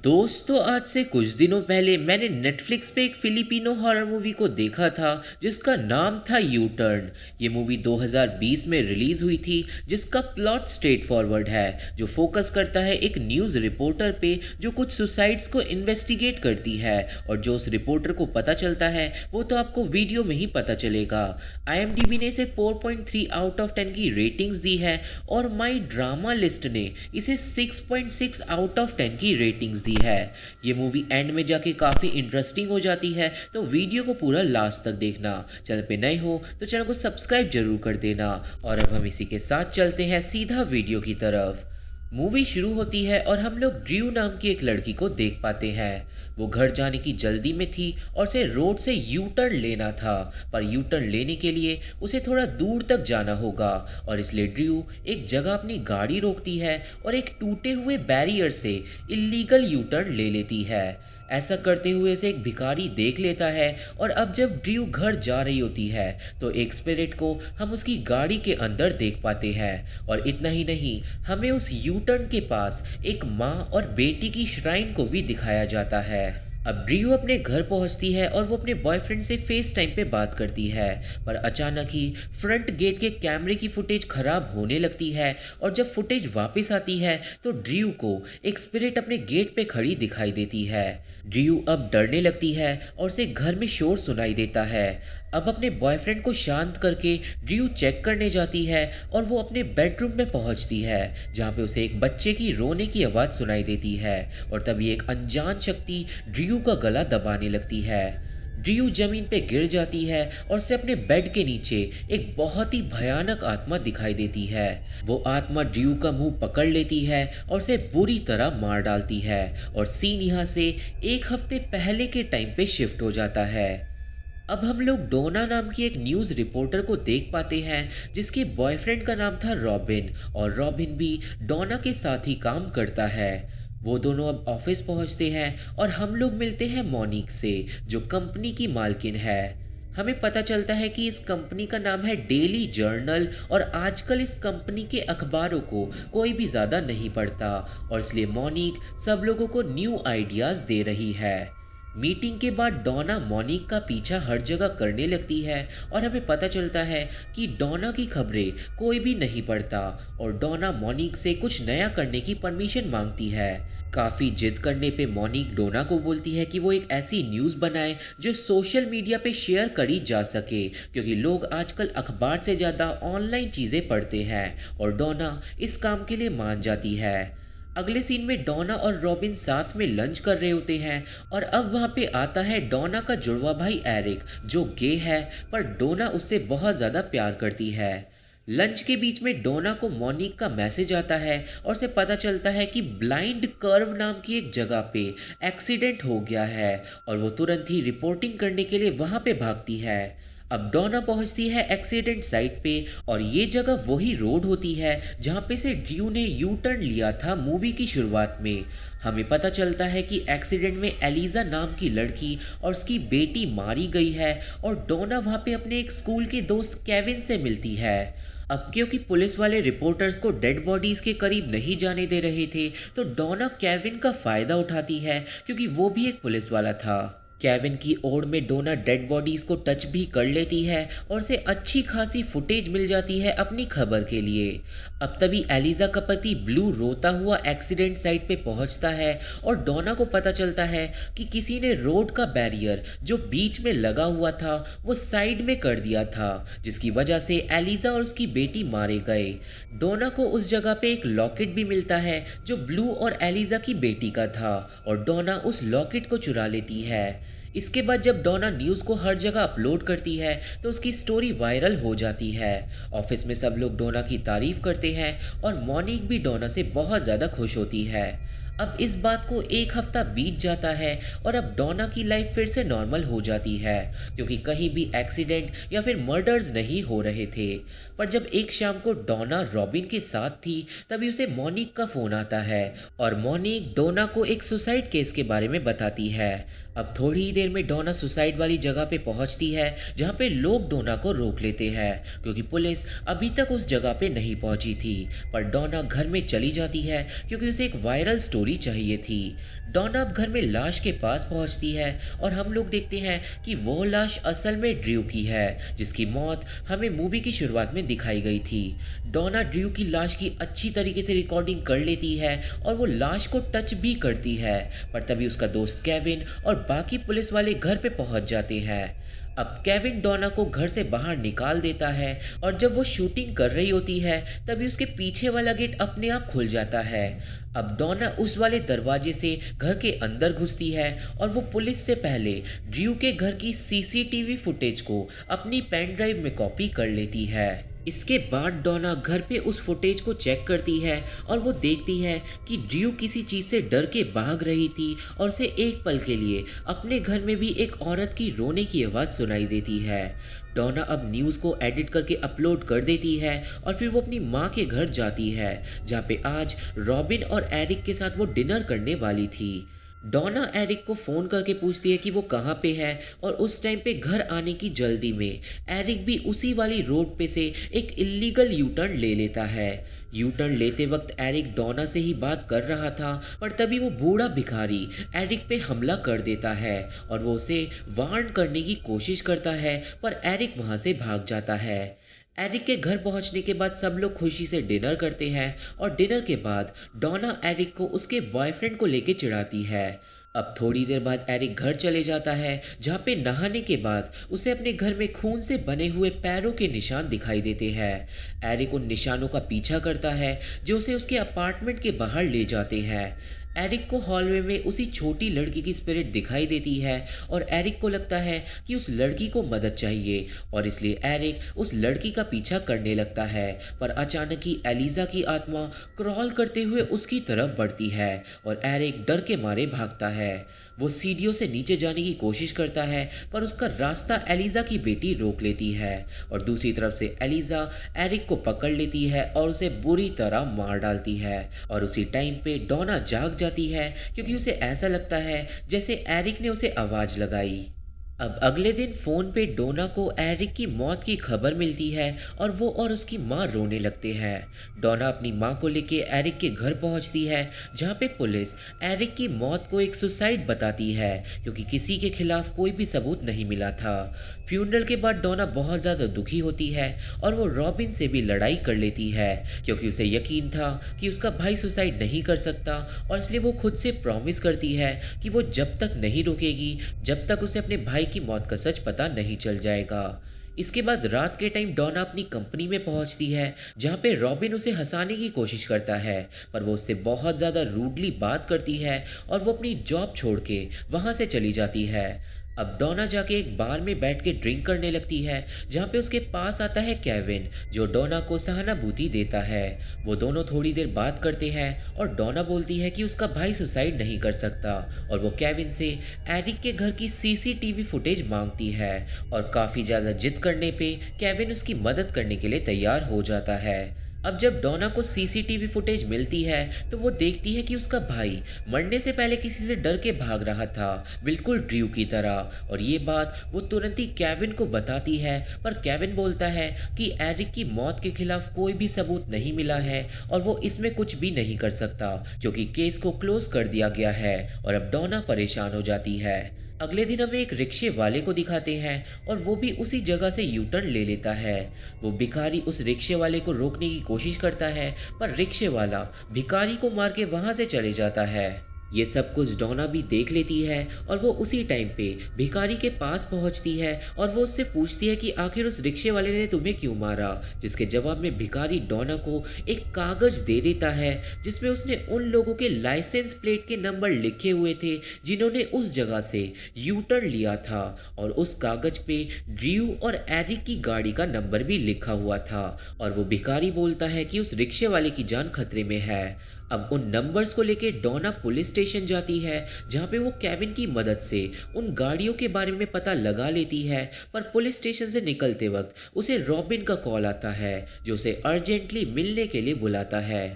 दोस्तों आज से कुछ दिनों पहले मैंने नेटफ्लिक्स पे एक फिलिपिनो हॉरर मूवी को देखा था जिसका नाम था यू टर्न। ये मूवी 2020 में रिलीज हुई थी जिसका प्लॉट स्ट्रेट फॉरवर्ड है जो फोकस करता है एक न्यूज़ रिपोर्टर पे जो कुछ सुसाइड्स को इन्वेस्टिगेट करती है और जो उस रिपोर्टर को पता चलता है वो तो आपको वीडियो में ही पता चलेगा। IMDb ने इसे 4.3 आउट ऑफ 10 की रेटिंग्स दी है और माई ड्रामा लिस्ट ने इसे 6.6 आउट ऑफ 10 की रेटिंग्स दी है। ये मूवी एंड में जाके काफ़ी इंटरेस्टिंग हो जाती है तो वीडियो को पूरा लास्ट तक देखना। चैनल पे नए हो तो चैनल को सब्सक्राइब जरूर कर देना। और अब हम इसी के साथ चलते हैं सीधा वीडियो की तरफ। मूवी शुरू होती है और हम लोग ड्रू नाम की एक लड़की को देख पाते हैं। वो घर जाने की जल्दी में थी और उसे रोड से यू टर्न लेना था, पर यू टर्न लेने के लिए उसे थोड़ा दूर तक जाना होगा और इसलिए ड्रू एक जगह अपनी गाड़ी रोकती है और एक टूटे हुए बैरियर से इल्लीगल यू टर्न ले लेती है। ऐसा करते हुए से एक भिखारी देख लेता है और अब जब ड्रू घर जा रही होती है तो एक स्पिरिट को हम उसकी गाड़ी के अंदर देख पाते हैं। और इतना ही नहीं, हमें उस यू टर्न के पास एक माँ और बेटी की श्राइन को भी दिखाया जाता है। अब ड्रू अपने घर पहुंचती है और वो अपने बॉयफ्रेंड से फेस टाइम पे बात करती है, पर अचानक ही फ्रंट गेट के कैमरे की फुटेज खराब होने लगती है और जब फुटेज वापस आती है तो ड्रू को एक स्पिरिट अपने गेट पे खड़ी दिखाई देती है। ड्रू अब डरने लगती है और उसे घर में शोर सुनाई देता है। अब अपने बॉयफ्रेंड को शांत करके ड्रू चेक करने जाती है और वो अपने बेडरूम में पहुंचती है जहाँ पे उसे एक बच्चे की रोने की आवाज़ सुनाई देती है और तभी एक अनजान शक्ति ड्रू का गला दबाने लगती है। ड्रू जमीन पे गिर जाती है और उसे अपने बेड के नीचे एक बहुत ही भयानक आत्मा दिखाई देती है। वो आत्मा ड्रू का मुंह पकड़ लेती है और उसे बुरी तरह मार डालती है और सीन यहाँ से एक हफ्ते पहले के टाइम पे शिफ्ट हो जाता है। अब हम लोग डोना नाम की एक न्यूज़ रिपोर्टर को देख पाते हैं जिसके बॉयफ्रेंड का नाम था रॉबिन और रॉबिन भी डोना के साथ ही काम करता है। वो दोनों अब ऑफिस पहुंचते हैं और हम लोग मिलते हैं मोनिक से जो कंपनी की मालकिन है। हमें पता चलता है कि इस कंपनी का नाम है डेली जर्नल और आजकल इस कंपनी के अखबारों को कोई भी ज़्यादा नहीं पढ़ता और इसलिए मोनिक सब लोगों को न्यू आइडियाज़ दे रही है। मीटिंग के बाद डोना मोनिक का पीछा हर जगह करने लगती है और हमें पता चलता है कि डोना की खबरें कोई भी नहीं पढ़ता और डोना मोनिक से कुछ नया करने की परमिशन मांगती है। काफ़ी जिद करने पे मोनिक डोना को बोलती है कि वो एक ऐसी न्यूज़ बनाए जो सोशल मीडिया पे शेयर करी जा सके क्योंकि लोग आजकल अखबार से ज़्यादा ऑनलाइन चीज़ें पढ़ते हैं और डोना इस काम के लिए मान जाती है। अगले सीन में डोना और रॉबिन साथ में लंच कर रहे होते हैं और अब वहाँ पे आता है डोना का जुड़वा भाई एरिक जो गे है पर डोना उससे बहुत ज़्यादा प्यार करती है। लंच के बीच में डोना को मोनिक का मैसेज आता है और उसे पता चलता है कि ब्लाइंड कर्व नाम की एक जगह पे एक्सीडेंट हो गया है और वो तुरंत ही रिपोर्टिंग करने के लिए वहाँ पे भागती है। अब डोना पहुंचती है एक्सीडेंट साइट पे और ये जगह वही रोड होती है जहाँ पे से ड्रू ने यू टर्न लिया था मूवी की शुरुआत में। हमें पता चलता है कि एक्सीडेंट में एलिजा नाम की लड़की और उसकी बेटी मारी गई है और डोना वहाँ पे अपने एक स्कूल के दोस्त केविन से मिलती है। अब क्योंकि पुलिस वाले रिपोर्टर्स को डेड बॉडीज के करीब नहीं जाने दे रहे थे तो डोना केविन का फ़ायदा उठाती है क्योंकि वो भी एक पुलिस वाला था। केविन की ओर में डोना डेड बॉडीज़ को टच भी कर लेती है और उसे अच्छी खासी फुटेज मिल जाती है अपनी खबर के लिए। अब तभी एलिजा का पति ब्लू रोता हुआ एक्सीडेंट साइट पे पहुंचता है और डोना को पता चलता है कि किसी ने रोड का बैरियर जो बीच में लगा हुआ था वो साइड में कर दिया था जिसकी वजह से एलिजा और उसकी बेटी मारे गए। डोना को उस जगह पे एक लॉकेट भी मिलता है जो ब्लू और एलिजा की बेटी का था और डोना उस लॉकेट को चुरा लेती है। इसके बाद जब डोना न्यूज़ को हर जगह अपलोड करती है तो उसकी स्टोरी वायरल हो जाती है। ऑफिस में सब लोग डोना की तारीफ करते हैं और मोनिक भी डोना से बहुत ज़्यादा खुश होती है। अब इस बात को एक हफ्ता बीत जाता है और अब डोना की लाइफ फिर से नॉर्मल हो जाती है क्योंकि कहीं भी एक्सीडेंट या फिर मर्डर्स नहीं हो रहे थे। पर जब एक शाम को डोना रॉबिन के साथ थी तभी उसे मोनिक का फ़ोन आता है और मोनिक डोना को एक सुसाइड केस के बारे में बताती है। अब थोड़ी ही देर में डोना सुसाइड वाली जगह पे पहुंचती है जहां पे लोग डोना को रोक लेते हैं क्योंकि पुलिस अभी तक उस जगह पे नहीं पहुंची थी। पर डोना घर में चली जाती है क्योंकि उसे एक वायरल स्टोरी चोरी चाहिए थी। डॉना अब घर में लाश के पास पहुंचती है और हम लोग देखते हैं कि वो लाश असल में ड्रू की है, जिसकी मौत हमें मूवी की शुरुआत में दिखाई गई थी। डॉना ड्रू की लाश की अच्छी तरीके से रिकॉर्डिंग कर लेती है और वो लाश को टच भी करती है, पर तभी उसका दोस्त केविन और बाकी पुलिस वाले घर पे पहुंच जाते हैं। अब केविन डॉना को घर से बाहर निकाल देता है और जब वो शूटिंग कर रही होती है तभी उसके पीछे वाला गेट अपने आप खुल जाता है। अब डॉना उस वाले दरवाजे से घर के अंदर घुसती है और वो पुलिस से पहले ड्रू के घर की सीसीटीवी फुटेज को अपनी पेन ड्राइव में कॉपी कर लेती है। इसके बाद डॉना घर पे उस फुटेज को चेक करती है और वो देखती है कि ड्रू किसी चीज़ से डर के भाग रही थी और उसे एक पल के लिए अपने घर में भी एक औरत की रोने की आवाज़ सुनाई देती है। डॉना अब न्यूज़ को एडिट करके अपलोड कर देती है और फिर वो अपनी माँ के घर जाती है, जहाँ पे आज रॉबिन और एरिक के साथ वो डिनर करने वाली थी। डॉना एरिक को फ़ोन करके पूछती है कि वो कहाँ पे है और उस टाइम पे घर आने की जल्दी में एरिक भी उसी वाली रोड पे से एक इल्लीगल यू टर्न ले लेता है। यू टर्न लेते वक्त एरिक डॉना से ही बात कर रहा था, पर तभी वो बूढ़ा भिखारी एरिक पे हमला कर देता है और वो उसे वार्न करने की कोशिश करता है, पर एरिक वहाँ से भाग जाता है। एरिक के घर पहुंचने के बाद सब लोग खुशी से डिनर करते हैं और डिनर के बाद डॉना एरिक को उसके बॉयफ्रेंड को लेके चिढ़ाती है। अब थोड़ी देर बाद एरिक घर चले जाता है, जहाँ पे नहाने के बाद उसे अपने घर में खून से बने हुए पैरों के निशान दिखाई देते हैं। एरिक उन निशानों का पीछा करता है जो उसे उसके अपार्टमेंट के बाहर ले जाते हैं। एरिक को हॉलवे में उसी छोटी लड़की की स्पिरिट दिखाई देती है और एरिक को लगता है कि उस लड़की को मदद चाहिए और इसलिए एरिक उस लड़की का पीछा करने लगता है, पर अचानक ही एलिजा की आत्मा क्रॉल करते हुए उसकी तरफ बढ़ती है और एरिक डर के मारे भागता है। वो सीढ़ियों से नीचे जाने की कोशिश करता है, पर उसका रास्ता एलिजा की बेटी रोक लेती है और दूसरी तरफ से एलिजा एरिक को पकड़ लेती है और उसे बुरी तरह मार डालती है। और उसी टाइम पे डॉना जाग जाती है क्योंकि उसे ऐसा लगता है जैसे एरिक ने उसे आवाज लगाई। अब अगले दिन फ़ोन पे डोना को एरिक की मौत की खबर मिलती है और वो और उसकी माँ रोने लगते हैं। डोना अपनी माँ को लेके एरिक के घर पहुंचती है, जहाँ पे पुलिस एरिक की मौत को एक सुसाइड बताती है क्योंकि किसी के खिलाफ कोई भी सबूत नहीं मिला था। फ्यूनरल के बाद डोना बहुत ज़्यादा दुखी होती है और वो रॉबिन से भी लड़ाई कर लेती है क्योंकि उसे यकीन था कि उसका भाई सुसाइड नहीं कर सकता और इसलिए वो खुद से प्रॉमिस करती है कि वो जब तक नहीं रुकेगी जब तक उसे अपने भाई की मौत का सच पता नहीं चल जाएगा। इसके बाद रात के टाइम डॉना अपनी कंपनी में पहुंचती है, जहां पे रॉबिन उसे हंसाने की कोशिश करता है, पर वो उससे बहुत ज़्यादा रूडली बात करती है और वो अपनी जॉब छोड़ के वहां से चली जाती है। अब डॉना जाके एक बार में बैठ के ड्रिंक करने लगती है, जहाँ पे उसके पास आता है केविन, जो डॉना को सहानुभूति देता है। वो दोनों थोड़ी देर बात करते हैं और डॉना बोलती है कि उसका भाई सुसाइड नहीं कर सकता और वो केविन से एरिक के घर की सीसीटीवी फुटेज मांगती है और काफ़ी ज़्यादा जिद करने पे केविन उसकी मदद करने के लिए तैयार हो जाता है। अब जब डॉना को सीसीटीवी फुटेज मिलती है तो वो देखती है कि उसका भाई मरने से पहले किसी से डर के भाग रहा था, बिल्कुल ड्रू की तरह, और ये बात वो तुरंत ही केविन को बताती है, पर केविन बोलता है कि एरिक की मौत के खिलाफ कोई भी सबूत नहीं मिला है और वो इसमें कुछ भी नहीं कर सकता क्योंकि केस को क्लोज कर दिया गया है। और अब डॉना परेशान हो जाती है। अगले दिन हमें एक रिक्शे वाले को दिखाते हैं और वो भी उसी जगह से यू टर्न ले लेता है। वो भिखारी उस रिक्शे वाले को रोकने की कोशिश करता है, पर रिक्शे वाला भिखारी को मार के वहां से चले जाता है। ये सब कुछ डॉना भी देख लेती है और वो उसी टाइम पे भिखारी के पास पहुंचती है और वो उससे पूछती है कि आखिर उस रिक्शे वाले ने तुम्हें क्यों मारा, जिसके जवाब में भिखारी डॉना को एक कागज दे देता है जिसमें उसने उन लोगों के लाइसेंस प्लेट के नंबर लिखे हुए थे जिन्होंने उस जगह से यू टर्न लिया था, और उस कागज पे ड्रू और एरिक की गाड़ी का नंबर भी लिखा हुआ था। और वो भिखारी बोलता है कि उस रिक्शे वाले की जान खतरे में है। अब उन नंबर्स को लेके डॉना पुलिस स्टेशन जाती है, जहाँ पे वो केविन की मदद से उन गाड़ियों के बारे में पता लगा लेती है, पर पुलिस स्टेशन से निकलते वक्त उसे रॉबिन का कॉल आता है जो उसे अर्जेंटली मिलने के लिए बुलाता है।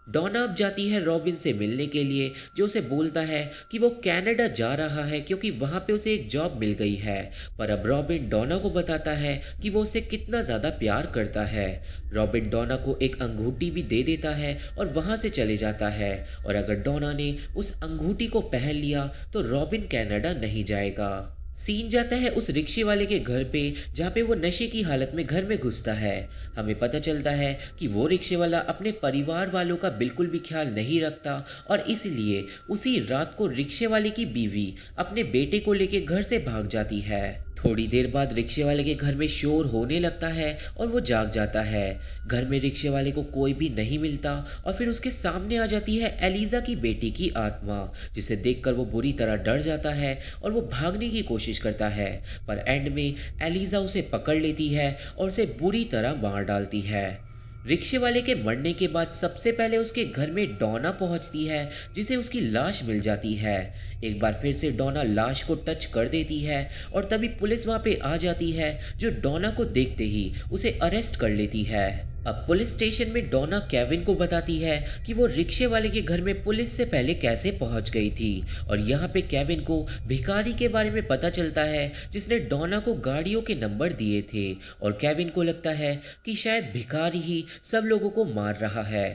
डॉना अब जाती है रॉबिन से मिलने के लिए, जो उसे बोलता है कि वो कनाडा जा रहा है क्योंकि वहाँ पे उसे एक जॉब मिल गई है। पर अब रॉबिन डॉना को बताता है कि वो उसे कितना ज़्यादा प्यार करता है। रॉबिन डॉना को एक अंगूठी भी दे देता है और वहाँ से चले जाता है। और अगर डॉना ने उस अंगूठी को पहन लिया तो रॉबिन कनाडा नहीं जाएगा। सीन जाता है उस रिक्शे वाले के घर पे, जहाँ पे वो नशे की हालत में घर में घुसता है। हमें पता चलता है कि वो रिक्शे वाला अपने परिवार वालों का बिल्कुल भी ख्याल नहीं रखता और इसलिए उसी रात को रिक्शे वाले की बीवी अपने बेटे को लेके घर से भाग जाती है। थोड़ी देर बाद रिक्शे वाले के घर में शोर होने लगता है और वो जाग जाता है। घर में रिक्शे वाले को कोई भी नहीं मिलता और फिर उसके सामने आ जाती है एलिजा की बेटी की आत्मा, जिसे देखकर वो बुरी तरह डर जाता है और वो भागने की कोशिश करता है। पर एंड में एलिजा उसे पकड़ लेती है और उसे बुरी तरह मार डालती है। रिक्शे वाले के मरने के बाद सबसे पहले उसके घर में डॉना पहुंचती है, जिसे उसकी लाश मिल जाती है। एक बार फिर से डॉना लाश को टच कर देती है और तभी पुलिस वहां पे आ जाती है, जो डॉना को देखते ही उसे अरेस्ट कर लेती है। अब पुलिस स्टेशन में डॉना केविन को बताती है कि वो रिक्शे वाले के घर में पुलिस से पहले कैसे पहुंच गई थी और यहाँ पे केविन को भिखारी के बारे में पता चलता है, जिसने डॉना को गाड़ियों के नंबर दिए थे। और केविन को लगता है कि शायद भिखारी ही सब लोगों को मार रहा है।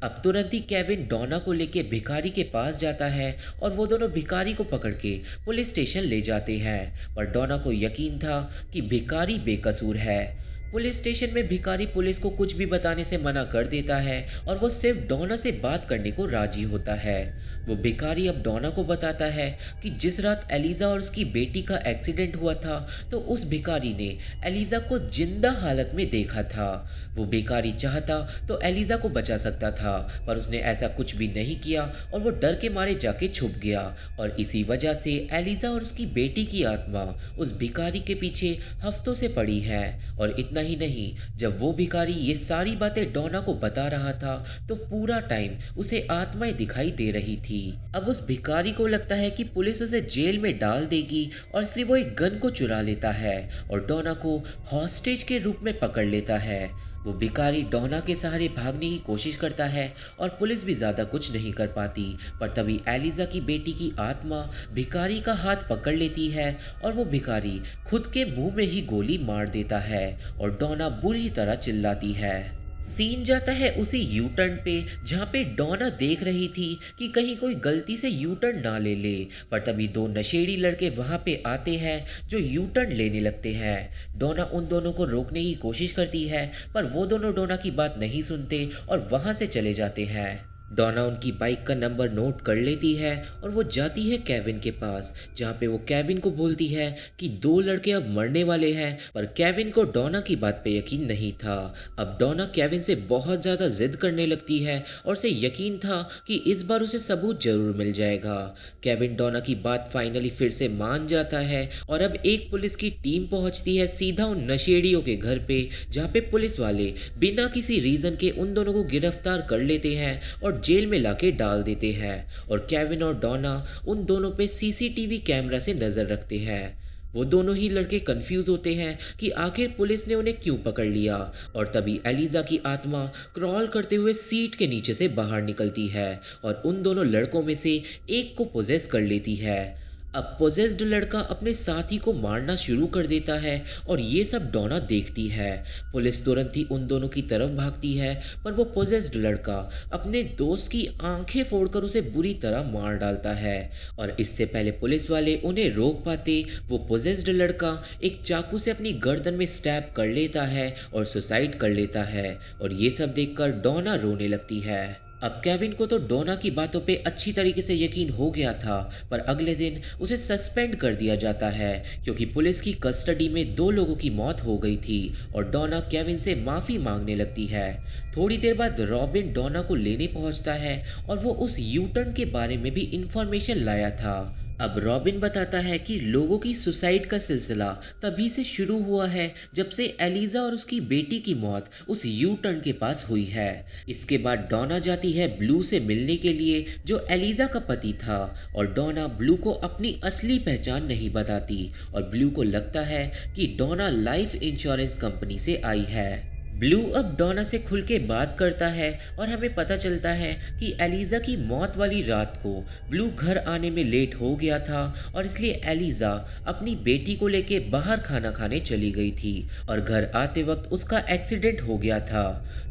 अब तुरंत ही केविन डॉना को लेके भिखारी के पास जाता है और वो दोनों भिखारी को पकड़ के पुलिस स्टेशन ले जाते हैं। पर डॉना को यकीन था कि भिखारी बेकसूर है। पुलिस स्टेशन में भिखारी पुलिस को कुछ भी बताने से मना कर देता है और वो सिर्फ डॉना से बात करने को राजी होता है। वो भिखारी अब डॉना को बताता है कि जिस रात एलिजा और उसकी बेटी का एक्सीडेंट हुआ था तो उस भिखारी ने एलिजा को जिंदा हालत में देखा था। वो भिखारी चाहता तो एलिजा को बचा सकता था, पर उसने ऐसा कुछ भी नहीं किया और वो डर के मारे जाके छुप गया। और इसी वजह से एलिजा और उसकी बेटी की आत्मा उस भिखारी के पीछे हफ्तों से पड़ी है। और इतना ही नहीं, जब वो भिखारी ये सारी बातें डॉना को बता रहा था तो पूरा टाइम उसे आत्माएं दिखाई दे रही थी। अब उस भिखारी को लगता है कि पुलिस उसे जेल में डाल देगी और इसलिए वो एक गन को चुरा लेता है और डॉना को हॉस्टेज के रूप में पकड़ लेता है। वो भिखारी डॉना के सहारे भागने की कोशिश करता है और पुलिस भी ज्यादा कुछ नहीं कर पाती। पर तभी एलिजा की बेटी की आत्मा भिखारी का हाथ पकड़ लेती है और वो भिखारी खुद के मुंह में ही गोली मार देता है और डॉना बुरी तरह चिल्लाती है। सीन जाता है उसी यू टर्न पे, जहाँ पे डॉना देख रही थी कि कहीं कोई गलती से यू टर्न ना ले ले। पर तभी दो नशेड़ी लड़के वहाँ पे आते हैं जो यू टर्न लेने लगते हैं। डॉना उन दोनों को रोकने की कोशिश करती है, पर वो दोनों डॉना की बात नहीं सुनते और वहाँ से चले जाते हैं। डॉना उनकी बाइक का नंबर नोट कर लेती है और वो जाती है केविन के पास, जहाँ पे वो केविन को बोलती है कि दो लड़के अब मरने वाले हैं। पर केविन को डॉना की बात पे यकीन नहीं था। अब डॉना केविन से बहुत ज़्यादा जिद करने लगती है और उसे यकीन था कि इस बार उसे सबूत जरूर मिल जाएगा। केविन डॉना की बात फाइनली फिर से मान जाता है और अब एक पुलिस की टीम पहुंचती है सीधा उन नशेड़ियों के घर पे, जहाँ पे पुलिस वाले बिना किसी रीज़न के उन दोनों को गिरफ्तार कर लेते हैं और जेल में लाके डाल देते हैं। और केविन और डॉना उन दोनों पे सीसीटीवी कैमरा से नजर रखते हैं। वो दोनों ही लड़के कंफ्यूज होते हैं कि आखिर पुलिस ने उन्हें क्यों पकड़ लिया। और तभी एलिजा की आत्मा क्रॉल करते हुए सीट के नीचे से बाहर निकलती है और उन दोनों लड़कों में से एक को पोजेस कर लेती है। अब पोजेस्ड लड़का अपने साथी को मारना शुरू कर देता है और ये सब डॉना देखती है। पुलिस तुरंत ही उन दोनों की तरफ भागती है, पर वो पोजेस्ड लड़का अपने दोस्त की आंखें फोड़कर उसे बुरी तरह मार डालता है। और इससे पहले पुलिस वाले उन्हें रोक पाते, वो पोजेस्ड लड़का एक चाकू से अपनी गर्दन में स्टैब कर लेता है और सुसाइड कर लेता है। और ये सब देखकर डॉना रोने लगती है। अब केविन को तो डॉना की बातों पे अच्छी तरीके से यकीन हो गया था, पर अगले दिन उसे सस्पेंड कर दिया जाता है क्योंकि पुलिस की कस्टडी में दो लोगों की मौत हो गई थी। और डॉना केविन से माफ़ी मांगने लगती है। थोड़ी देर बाद रॉबिन डॉना को लेने पहुंचता है और वो उस यू टर्न के बारे में भी इंफॉर्मेशन लाया था। अब रॉबिन बताता है कि लोगों की सुसाइड का सिलसिला तभी से शुरू हुआ है जब से एलिजा और उसकी बेटी की मौत उस यू टर्न के पास हुई है। इसके बाद डॉना जाती है ब्लू से मिलने के लिए, जो एलिजा का पति था। और डॉना ब्लू को अपनी असली पहचान नहीं बताती और ब्लू को लगता है कि डॉना लाइफ इंश्योरेंस कंपनी से आई है। ब्लू अब डोना से खुल के बात करता है और हमें पता चलता है कि एलिजा की मौत वाली रात को ब्लू घर आने में लेट हो गया था और इसलिए एलिजा अपनी बेटी को लेके बाहर खाना खाने चली गई थी और घर आते वक्त उसका एक्सीडेंट हो गया था।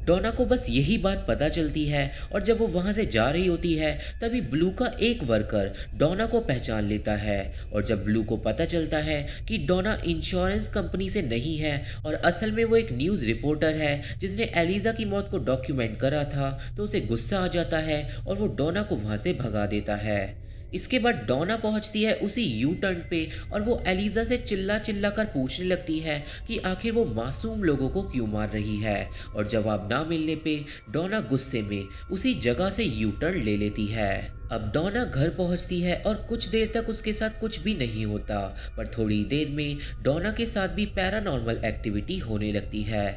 डोना को बस यही बात पता चलती है और जब वो वहां से जा रही होती है तभी ब्लू का एक वर्कर डोना को पहचान लेता है और जब ब्लू को पता चलता है कि डोना इंश्योरेंस कंपनी से नहीं है और असल में वो एक न्यूज़ रिपोर्टर है जिसने एलिजा की मौत को डॉक्यूमेंट करा था, तो उसे गुस्सा आ जाता है और वो डोना को वहां से भगा देता है। इसके बाद डोना पहुंचती है उसी यू टर्न पे और वो एलिजा से चिल्ला चिल्ला कर पूछने लगती है कि आखिर वो मासूम लोगों को क्यों मार रही है और जवाब ना मिलने पे डोना गुस्से में उसी जगह से यू टर्न ले लेती है। अब डोना घर पहुंचती है और कुछ देर तक उसके साथ कुछ भी नहीं होता, पर थोड़ी देर में डोना के साथ भी पैरानॉर्मल एक्टिविटी होने लगती है।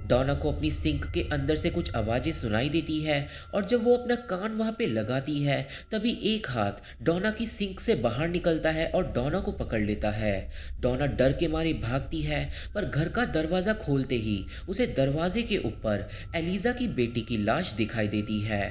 डोना को अपनी सिंक के अंदर से कुछ आवाज़ें सुनाई देती है और जब वो अपना कान वहाँ पे लगाती है तभी एक हाथ डोना की सिंक से बाहर निकलता है और डोना को पकड़ लेता है। डोना डर के मारे भागती है पर घर का दरवाज़ा खोलते ही उसे दरवाजे के ऊपर एलिजा की बेटी की लाश दिखाई देती है।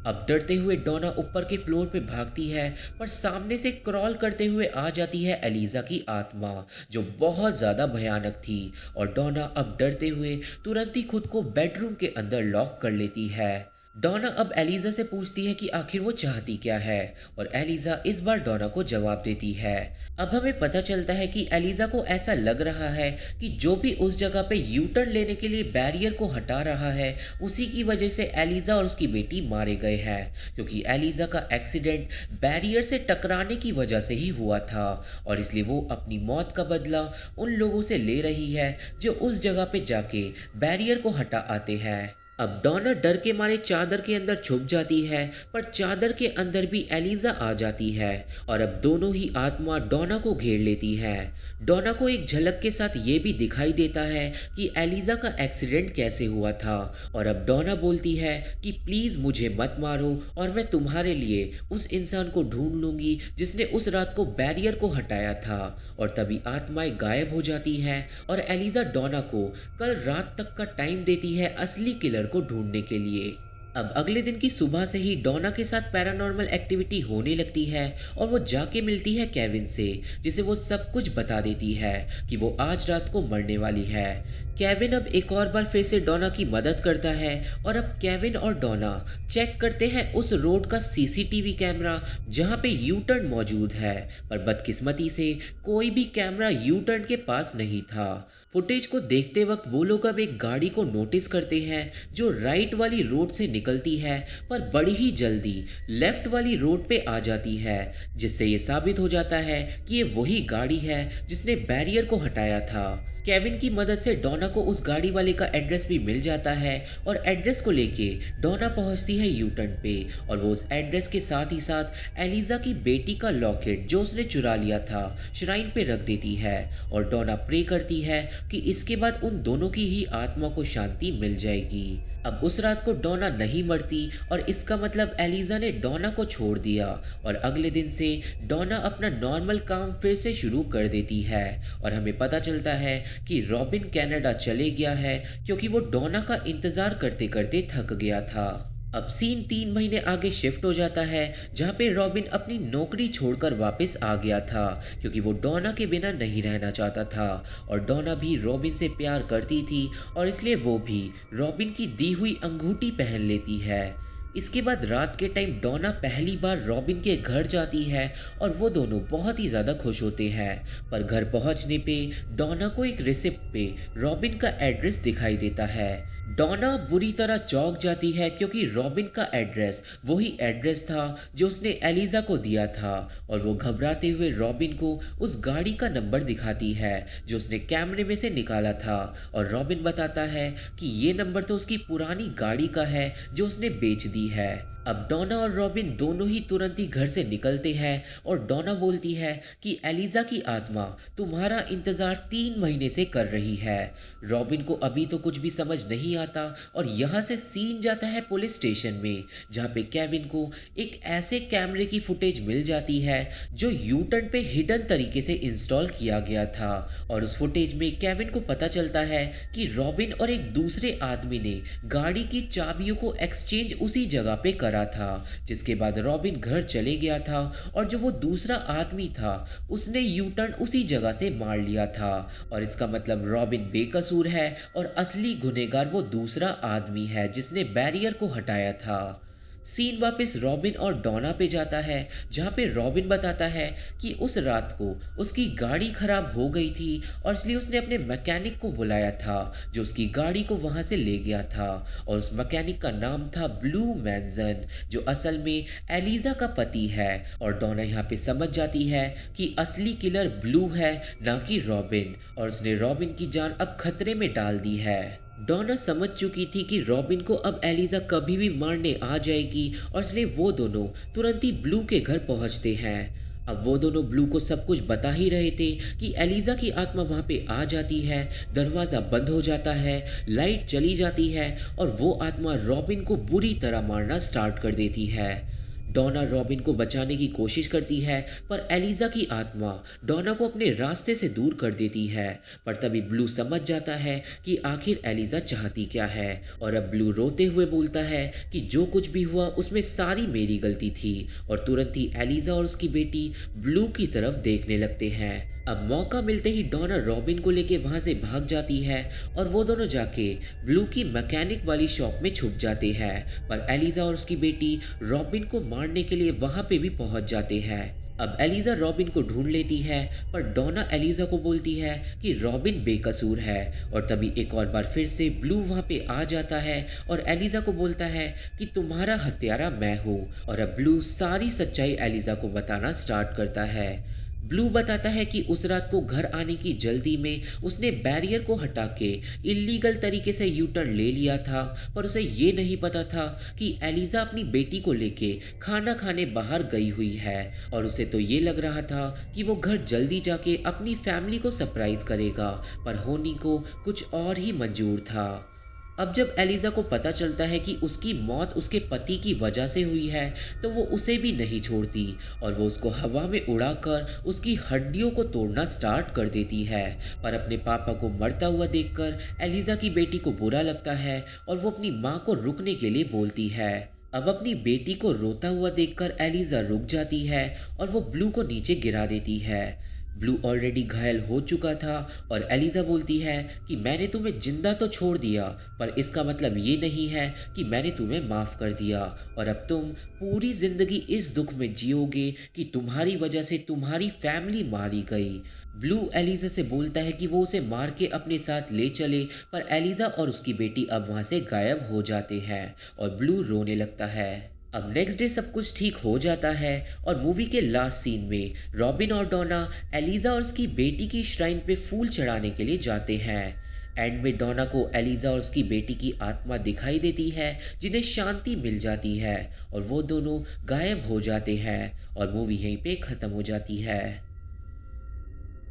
अब डरते हुए डोना ऊपर के फ्लोर पे भागती है पर सामने से क्रॉल करते हुए आ जाती है एलिजा की आत्मा जो बहुत ज़्यादा भयानक थी और डोना अब डरते हुए तुरंत ही खुद को बेडरूम के अंदर लॉक कर लेती है। डोना अब एलिजा से पूछती है कि आखिर वो चाहती क्या है और एलिजा इस बार डोना को जवाब देती है। अब हमें पता चलता है कि एलिजा को ऐसा लग रहा है कि जो भी उस जगह पे यू टर्न लेने के लिए बैरियर को हटा रहा है उसी की वजह से एलिजा और उसकी बेटी मारे गए हैं, क्योंकि एलिजा का एक्सीडेंट बैरियर से टकराने की वजह से ही हुआ था और इसलिए वो अपनी मौत का बदला उन लोगों से ले रही है जो उस जगह पे जाके बैरियर को हटा आते हैं। अब डोना डर के मारे चादर के अंदर छुप जाती है पर चादर के अंदर भी एलिजा आ जाती है और अब दोनों ही आत्मा डोना को घेर लेती है। डोना को एक झलक के साथ ये भी दिखाई देता है कि एलिजा का एक्सीडेंट कैसे हुआ था और अब डोना बोलती है कि प्लीज़ मुझे मत मारो और मैं तुम्हारे लिए उस इंसान को ढूंढ लूंगी जिसने उस रात को बैरियर को हटाया था। और तभी आत्माएं गायब हो जाती हैं और एलिजा डोना को कल रात तक का टाइम देती है असली किलर को ढूंढने के लिए। अब अगले दिन की सुबह से ही डोना के साथ पैरानॉर्मल एक्टिविटी होने लगती है और वो जाके मिलती है केविन से जिसे वो सब कुछ बता देती है कि वो आज रात को मरने वाली है। केविन अब एक और बार फिर से डोना की मदद करता है और अब केविन और डोना चेक करते हैं उस रोड का सीसीटीवी कैमरा जहां पे यू टर्न मौजूद है, पर बदकिस्मती से कोई भी कैमरा यू टर्न के पास नहीं था। फुटेज को देखते वक्त वो लोग अब एक गाड़ी को नोटिस करते हैं जो राइट वाली रोड से निकलती है पर बड़ी ही जल्दी लेफ्ट वाली रोड पे आ जाती है, जिससे ये साबित हो जाता है कि ये वही गाड़ी है जिसने बैरियर को हटाया था। केविन की मदद से डोना को उस गाड़ी वाले का एड्रेस भी मिल जाता है और एड्रेस को लेके डोना पहुंचती है यू टर्न पे और वो उस एड्रेस के साथ ही साथ एलिजा की बेटी का लॉकेट जो उसने चुरा लिया था श्राइन पे रख देती है और डोना प्रे करती है कि इसके बाद उन दोनों की ही आत्मा को शांति मिल जाएगी। अब उस रात को डोना नहीं मरती और इसका मतलब एलिजा ने डोना को छोड़ दिया और अगले दिन से डोना अपना नॉर्मल काम फिर से शुरू कर देती है और हमें पता चलता है कि रॉबिन कनाडा चले गया है क्योंकि वो डोना का इंतजार करते करते थक गया था। अब सीन 3 महीने आगे शिफ्ट हो जाता है जहाँ पे रॉबिन अपनी नौकरी छोड़कर वापस आ गया था क्योंकि वो डोना के बिना नहीं रहना चाहता था और डोना भी रॉबिन से प्यार करती थी और इसलिए वो भी रॉबिन की दी हुई अंगूठी पहन लेती है। इसके बाद रात के टाइम डोना पहली बार रॉबिन के घर जाती है और वो दोनों बहुत ही ज़्यादा खुश होते हैं, पर घर पहुंचने पे डोना को एक रिसिप्ट पे रॉबिन का एड्रेस दिखाई देता है। डोना बुरी तरह चौंक जाती है क्योंकि रॉबिन का एड्रेस वही एड्रेस था जो उसने एलिजा को दिया था और वो घबराते हुए रॉबिन को उस गाड़ी का नंबर दिखाती है जो उसने कैमरे में से निकाला था और रॉबिन बताता है कि ये नंबर तो उसकी पुरानी गाड़ी का है जो उसने बेच दी है। अब डोना और रॉबिन दोनों ही तुरंत ही घर से निकलते हैं और डोना बोलती है कि एलिजा की आत्मा तुम्हारा इंतज़ार 3 महीने से कर रही है। रॉबिन को अभी तो कुछ भी समझ नहीं आता और यहाँ से सीन जाता है पुलिस स्टेशन में, जहाँ पे केविन को एक ऐसे कैमरे की फुटेज मिल जाती है जो यू टर्न पे हिडन तरीके से इंस्टॉल किया गया था। और उस फुटेज में केविन को पता चलता है कि रॉबिन और एक दूसरे आदमी ने गाड़ी की चाबियों को एक्सचेंज उसी जगह पे करा था, जिसके बाद रॉबिन घर चले गया था और जो वो दूसरा आदमी था उसने यू टर्न उसी जगह से मार लिया था। और इसका मतलब रॉबिन बेकसूर है और असली गुनहगार वो दूसरा आदमी है जिसने बैरियर को हटाया था। सीन वापस रॉबिन और डोना पे जाता है, जहाँ पे रॉबिन बताता है कि उस रात को उसकी गाड़ी खराब हो गई थी और इसलिए उसने अपने मैकेनिक को बुलाया था जो उसकी गाड़ी को वहाँ से ले गया था। और उस मैकेनिक का नाम था ब्लू मैनजन, जो असल में एलिजा का पति है। और डोना यहाँ पे समझ जाती है कि असली किलर ब्लू है, ना कि रॉबिन, और उसने रॉबिन की जान अब खतरे में डाल दी है। डोना समझ चुकी थी कि रॉबिन को अब एलिजा कभी भी मारने आ जाएगी और इसलिए वो दोनों तुरंत ही ब्लू के घर पहुंचते हैं। अब वो दोनों ब्लू को सब कुछ बता ही रहे थे कि एलिजा की आत्मा वहाँ पे आ जाती है, दरवाज़ा बंद हो जाता है, लाइट चली जाती है और वो आत्मा रॉबिन को बुरी तरह मारना स्टार्ट कर देती है। डोना रॉबिन को बचाने की कोशिश करती है पर एलिजा की आत्मा डोना को अपने रास्ते से दूर कर देती है। पर तभी ब्लू समझ जाता है कि आखिर एलिजा चाहती क्या है और अब ब्लू रोते हुए बोलता है कि जो कुछ भी हुआ उसमें सारी मेरी गलती थी। और तुरंत ही एलिजा और उसकी बेटी ब्लू की तरफ देखने लगते हैं। अब मौका मिलते ही डोना रॉबिन को लेके वहां से भाग जाती है और वो दोनों जाके ब्लू की मैकेनिक वाली शॉप में छुप जाते हैं। पर एलिजा और उसकी बेटी रॉबिन को मारने के लिए वहां पे भी पहुंच जाते हैं। अब एलिजा रॉबिन को ढूंढ लेती है पर डोना एलिजा को बोलती है कि रॉबिन बेकसूर है। और तभी एक और बार फिर से ब्लू वहां पे आ जाता है और एलिजा को बोलता है कि तुम्हारा हत्यारा मैं हूँ। और अब ब्लू सारी सच्चाई एलिजा को बताना स्टार्ट करता है। ब्लू बताता है कि उस रात को घर आने की जल्दी में उसने बैरियर को हटा के इल्लीगल तरीके से यू टर्न ले लिया था, पर उसे ये नहीं पता था कि एलिजा अपनी बेटी को लेके खाना खाने बाहर गई हुई है। और उसे तो ये लग रहा था कि वो घर जल्दी जाके अपनी फैमिली को सरप्राइज करेगा, पर होनी को कुछ और ही मंजूर था। अब जब एलिजा को पता चलता है कि उसकी मौत उसके पति की वजह से हुई है तो वो उसे भी नहीं छोड़ती और वो उसको हवा में उड़ाकर उसकी हड्डियों को तोड़ना स्टार्ट कर देती है। पर अपने पापा को मरता हुआ देखकर एलिजा की बेटी को बुरा लगता है और वो अपनी माँ को रुकने के लिए बोलती है। अब अपनी बेटी को रोता हुआ देखकर एलिजा रुक जाती है और वो ब्लू को नीचे गिरा देती है। ब्लू ऑलरेडी घायल हो चुका था और एलिजा बोलती है कि मैंने तुम्हें जिंदा तो छोड़ दिया, पर इसका मतलब ये नहीं है कि मैंने तुम्हें माफ़ कर दिया और अब तुम पूरी ज़िंदगी इस दुख में जियोगे कि तुम्हारी वजह से तुम्हारी फैमिली मारी गई। ब्लू एलिजा से बोलता है कि वो उसे मार के अपने साथ ले चले, पर एलिजा और उसकी बेटी अब वहाँ से गायब हो जाते हैं और ब्लू रोने लगता है। अब नेक्स्ट डे सब कुछ ठीक हो जाता है और मूवी के लास्ट सीन में रॉबिन और डोना एलिजा और उसकी बेटी की श्राइन पे फूल चढ़ाने के लिए जाते हैं। एंड में डोना को एलिजा और उसकी बेटी की आत्मा दिखाई देती है जिन्हें शांति मिल जाती है और वो दोनों गायब हो जाते हैं और मूवी यहीं पे ख़त्म हो जाती है।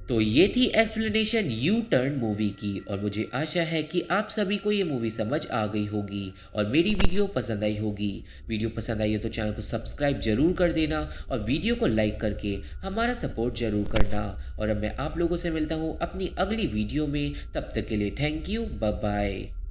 तो ये थी एक्सप्लेनेशन यू टर्न मूवी की और मुझे आशा है कि आप सभी को ये मूवी समझ आ गई होगी और मेरी वीडियो पसंद आई होगी। वीडियो पसंद आई हो तो चैनल को सब्सक्राइब जरूर कर देना और वीडियो को लाइक करके हमारा सपोर्ट जरूर करना। और अब मैं आप लोगों से मिलता हूँ अपनी अगली वीडियो में, तब तक के लिए थैंक यू, बाय बाय।